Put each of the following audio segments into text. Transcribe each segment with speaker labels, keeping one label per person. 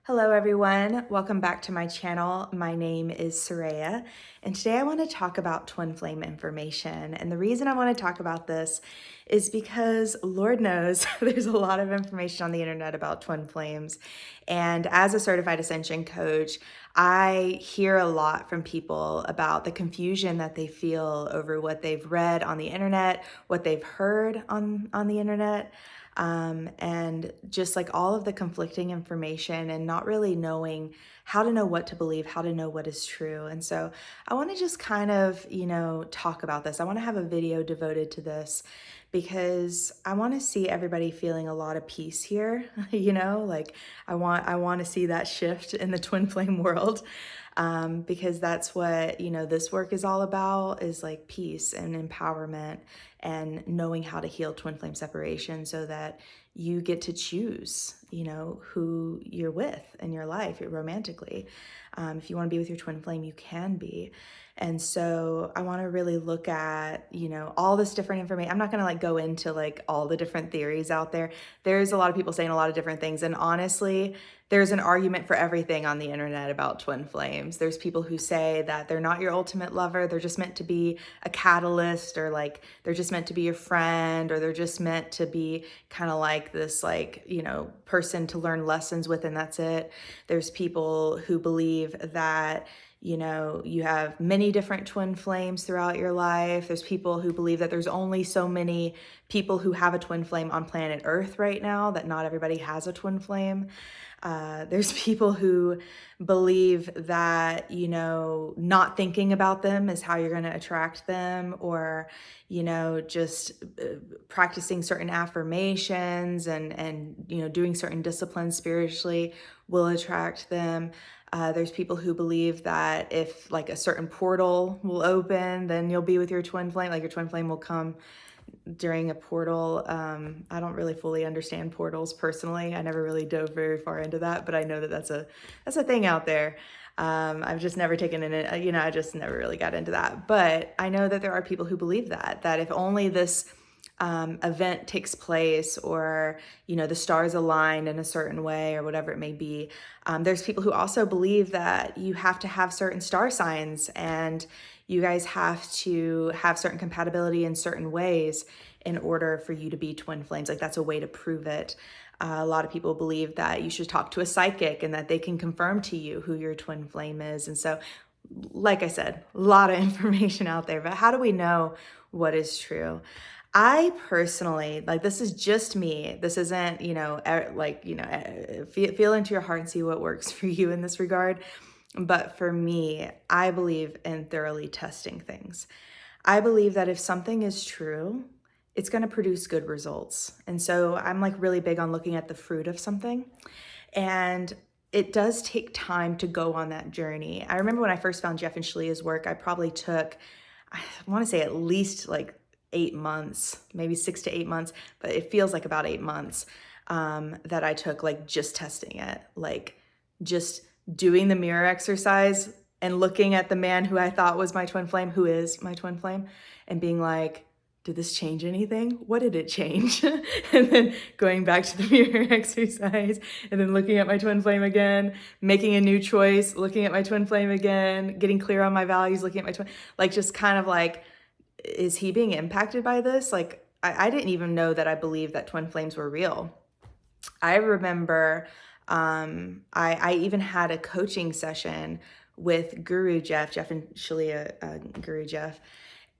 Speaker 1: Hello everyone, welcome back to my channel. My name is Soraya, and today I want to talk about twin flame information. And the reason I want to talk about this is because Lord knows there's a lot of information on the internet about twin flames. And as a certified Ascension coach, I hear a lot from people about the confusion that they feel over what they've read on the internet, what they've heard on the internet. And just like all of the conflicting information and not really knowing how to know what to believe, how to know what is true. And so I want to just kind of, talk about this. I want to have a video devoted to this because I want to see everybody feeling a lot of peace here, like I want to see that shift in the twin flame world. Because that's what, this work is all about, is like peace and empowerment and knowing how to heal twin flame separation so that you get to choose, who you're with in your life romantically. If you want to be with your twin flame, you can be. And so I want to really look at, all this different information. I'm not going to go into all the different theories out there. There's a lot of people saying a lot of different things. And honestly, there's an argument for everything on the internet about twin flames. There's people who say that they're not your ultimate lover. They're just meant to be a catalyst, or they're just meant to be your friend, or they're just meant to be kind of like this, person to learn lessons with, and that's it. There's people who believe that you have many different twin flames throughout your life. There's people who believe that there's only so many people who have a twin flame on planet Earth right now, that not everybody has a twin flame. There's people who believe that, not thinking about them is how you're going to attract them, or, just practicing certain affirmations and doing certain disciplines spiritually will attract them. There's people who believe that if a certain portal will open, then you'll be with your twin flame, your twin flame will come during a portal. I don't really fully understand portals personally. I never really dove very far into that, but I know that that's a thing out there. I've just never taken it, I just never really got into that. But I know that there are people who believe that if only this event takes place, or the stars align in a certain way, or whatever it may be. There's people who also believe that you have to have certain star signs, and you guys have to have certain compatibility in certain ways in order for you to be twin flames. That's a way to prove it. A lot of people believe that you should talk to a psychic and that they can confirm to you who your twin flame is. And so, like I said, a lot of information out there, but how do we know what is true? I personally, this is just me. This isn't, feel into your heart and see what works for you in this regard. But for me, I believe in thoroughly testing things. I believe that if something is true, it's going to produce good results. And so I'm really big on looking at the fruit of something. And it does take time to go on that journey. I remember when I first found Jeff and Shalia's work, I probably took, I want to say at least 8 months, maybe 6 to 8 months, but it feels like about 8 months that I took just testing it, just doing the mirror exercise and looking at the man who I thought was my twin flame, who is my twin flame, and being did this change anything? What did it change? And then going back to the mirror exercise and then looking at my twin flame again, making a new choice, looking at my twin flame again, getting clear on my values, looking at my twin, just kind of is he being impacted by this? I didn't even know that I believed that twin flames were real. I remember I even had a coaching session with Guru Jeff and Shalia, Guru Jeff,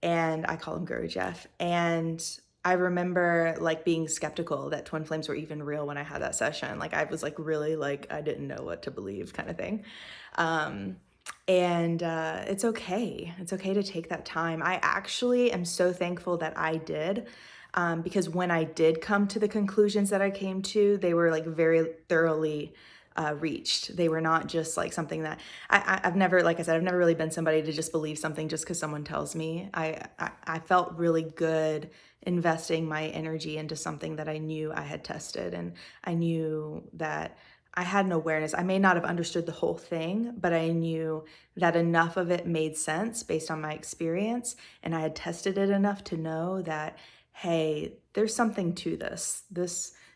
Speaker 1: and I call him Guru Jeff. And I remember being skeptical that twin flames were even real when I had that session. I was really I didn't know what to believe, kind of thing. And it's okay. It's okay to take that time. I actually am so thankful that I did, because when I did come to the conclusions that I came to, they were very thoroughly reached. They were not just something that I've never, like I said, I've never really been somebody to just believe something just because someone tells me. I felt really good investing my energy into something that I knew I had tested, and I knew that I had an awareness. I may not have understood the whole thing, but I knew that enough of it made sense based on my experience, and I had tested it enough to know that, hey, there's something to this.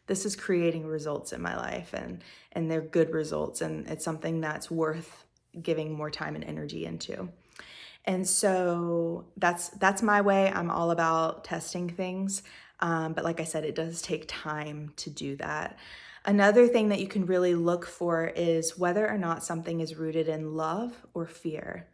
Speaker 1: this is creating results in my life, and they're good results, and it's something that's worth giving more time and energy into. And so that's my way. I'm all about testing things. But like I said, it does take time to do that. Another thing that you can really look for is whether or not something is rooted in love or fear.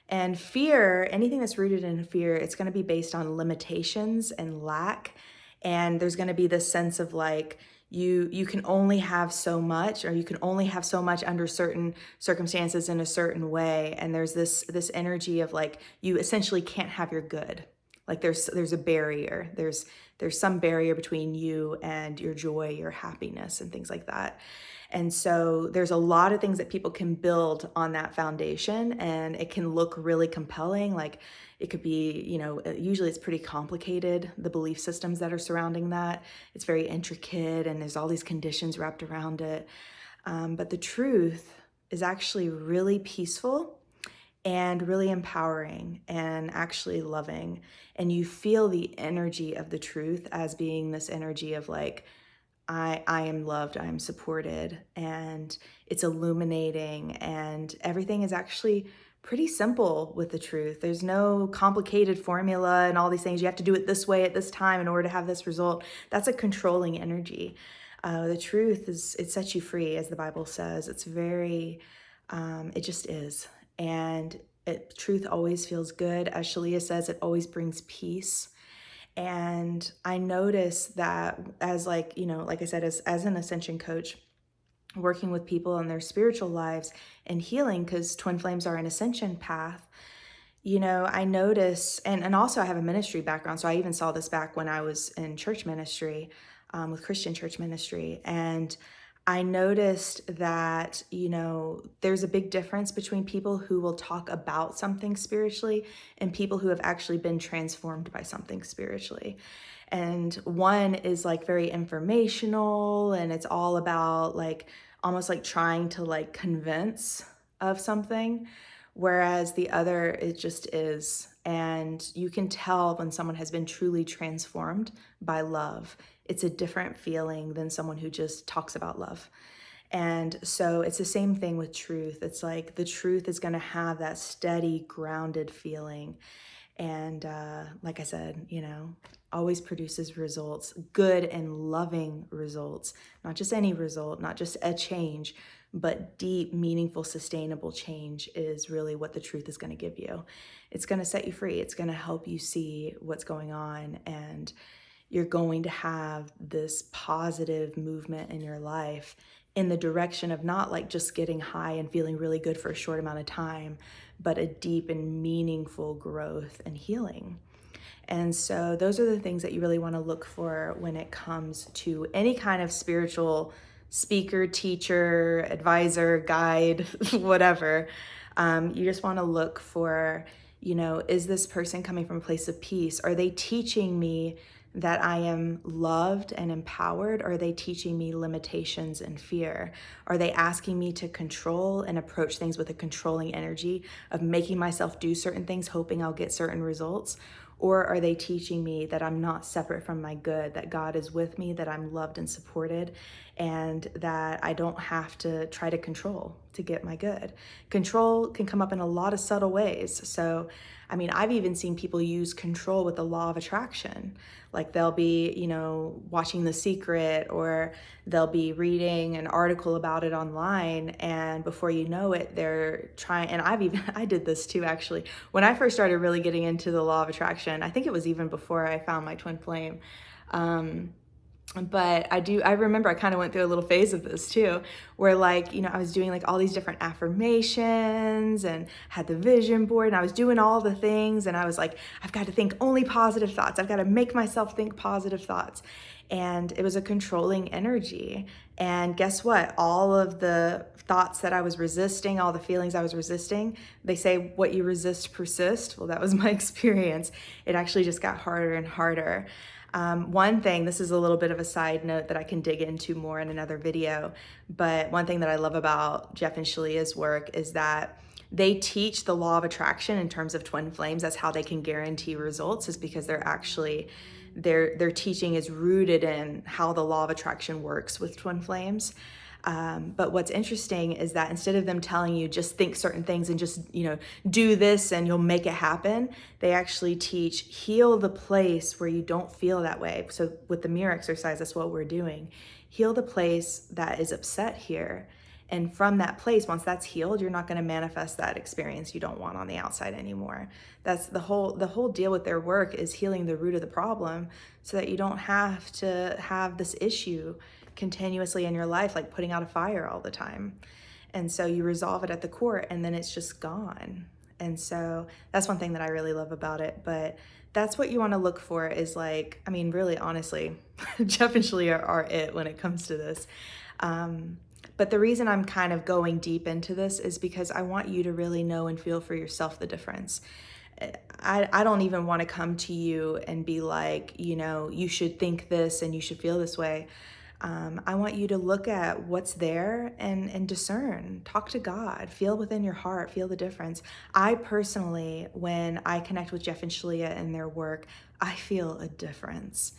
Speaker 1: And fear, anything that's rooted in fear, it's going to be based on limitations and lack. And there's going to be this sense of like, you can only have so much, or you can only have so much under certain circumstances in a certain way. And there's this energy of like, you essentially can't have your good. Like there's a barrier. There's some barrier between you and your joy, your happiness, and things like that. And so there's a lot of things that people can build on that foundation, and it can look really compelling. Like it could be, usually it's pretty complicated, the belief systems that are surrounding that. It's very intricate, and there's all these conditions wrapped around it. But the truth is actually really peaceful and really empowering and actually loving. And you feel the energy of the truth as being this energy of like, I am loved, I am supported, and it's illuminating, and everything is actually pretty simple with the truth. There's no complicated formula and all these things. You have to do it this way at this time in order to have this result. That's a controlling energy. The truth it sets you free, as the Bible says. It's very, it just is. And truth always feels good. As Shalia says, it always brings peace. And I noticed that as like I said, as an Ascension coach, working with people in their spiritual lives and healing, because twin flames are an ascension path, I notice, and also I have a ministry background. So I even saw this back when I was in church ministry, with Christian church ministry. And I noticed that, there's a big difference between people who will talk about something spiritually and people who have actually been transformed by something spiritually. And one is like very informational, and it's all about like almost like trying to like convince of something, whereas the other, it just is. And you can tell when someone has been truly transformed by love. It's a different feeling than someone who just talks about love. And so it's the same thing with truth. It's like the truth is going to have that steady, grounded feeling. And like I said, always produces results, good and loving results, not just any result, not just a change, but deep, meaningful, sustainable change is really what the truth is going to give you. It's going to set you free. It's going to help you see what's going on, and you're going to have this positive movement in your life in the direction of not like just getting high and feeling really good for a short amount of time, but a deep and meaningful growth and healing. And so those are the things that you really want to look for when it comes to any kind of spiritual speaker, teacher, advisor, guide, whatever. You just want to look for, is this person coming from a place of peace? Are they teaching me that I am loved and empowered? Or are they teaching me limitations and fear? Are they asking me to control and approach things with a controlling energy of making myself do certain things, hoping I'll get certain results? Or are they teaching me that I'm not separate from my good, that God is with me, that I'm loved and supported, and that I don't have to try to control to get my good? Control can come up in a lot of subtle ways. So, I've even seen people use control with the law of attraction. Like they'll be, watching The Secret, or they'll be reading an article about it online, and before you know it, they're trying, and I did this too, actually. When I first started really getting into the law of attraction, I think it was even before I found my twin flame. But I remember I kind of went through a little phase of this too, where I was doing like all these different affirmations and had the vision board, and I was doing all the things, and I was like, I've got to think only positive thoughts. I've got to make myself think positive thoughts. And it was a controlling energy. And guess what? All of the thoughts that I was resisting, all the feelings I was resisting, they say what you resist persists. Well, that was my experience. It actually just got harder and harder. One thing, this is a little bit of a side note that I can dig into more in another video, but one thing that I love about Jeff and Shalia's work is that they teach the law of attraction in terms of twin flames. That's how they can guarantee results, is because their teaching is rooted in how the law of attraction works with twin flames. But what's interesting is that instead of them telling you just think certain things and just, do this and you'll make it happen, they actually teach heal the place where you don't feel that way. So with the mirror exercise, that's what we're doing. Heal the place that is upset here. And from that place, once that's healed, you're not going to manifest that experience you don't want on the outside anymore. That's the whole deal with their work, is healing the root of the problem so that you don't have to have this issue continuously in your life, like putting out a fire all the time. And so you resolve it at the core and then it's just gone. And so that's one thing that I really love about it. But that's what you want to look for, is like, I mean, really, honestly, Jeff and Shalia are it when it comes to this. But the reason I'm kind of going deep into this is because I want you to really know and feel for yourself the difference. I don't even want to come to you and be like, you should think this and you should feel this way. I want you to look at what's there and discern, talk to God, feel within your heart, feel the difference. I personally, when I connect with Jeff and Shalia and their work, I feel a difference.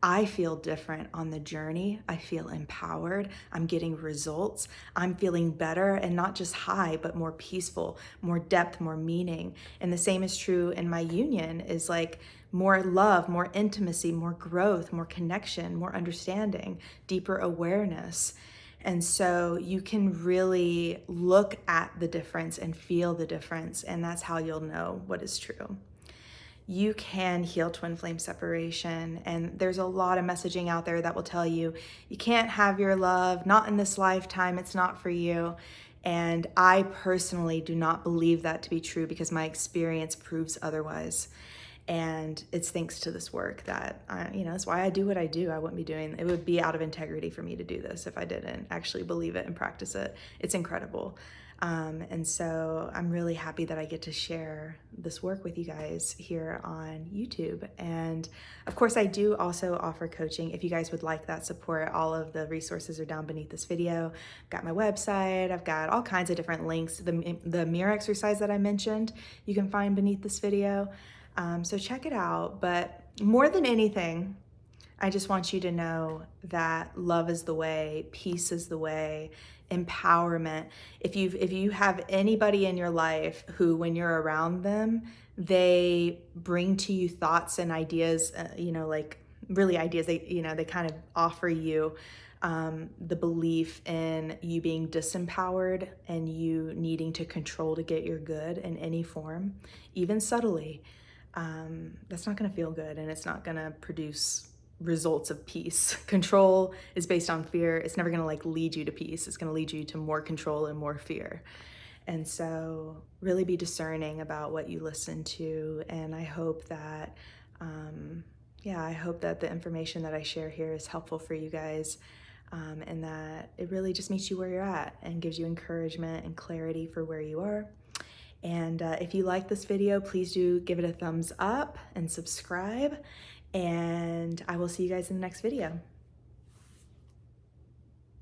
Speaker 1: I feel different on the journey. I feel empowered. I'm getting results. I'm feeling better, and not just high, but more peaceful, more depth, more meaning. And the same is true in my union, is like more love, more intimacy, more growth, more connection, more understanding, deeper awareness. And so you can really look at the difference and feel the difference, and that's how you'll know what is true. You can heal twin flame separation. And there's a lot of messaging out there that will tell you, you can't have your love, not in this lifetime, it's not for you. And I personally do not believe that to be true, because my experience proves otherwise. And it's thanks to this work that, that's why I do what I do. I wouldn't be doing, it would be out of integrity for me to do this if I didn't actually believe it and practice it. It's incredible. And so I'm really happy that I get to share this work with you guys here on YouTube. And of course, I do also offer coaching. If you guys would like that support, all of the resources are down beneath this video. I've got my website, I've got all kinds of different links. The mirror exercise that I mentioned, you can find beneath this video. So check it out. But more than anything, I just want you to know that love is the way, peace is the way, empowerment. If you have anybody in your life who, when you're around them, they bring to you thoughts and ideas, like really ideas, they kind of offer you the belief in you being disempowered and you needing to control to get your good in any form, even subtly, that's not going to feel good, and it's not going to produce results of peace. Control is based on fear. It's never going to lead you to peace. It's going to lead you to more control and more fear. And so really be discerning about what you listen to. And I hope that, I hope that the information that I share here is helpful for you guys, and that it really just meets you where you're at and gives you encouragement and clarity for where you are. And if you like this video, please do give it a thumbs up and subscribe. And I will see you guys in the next video.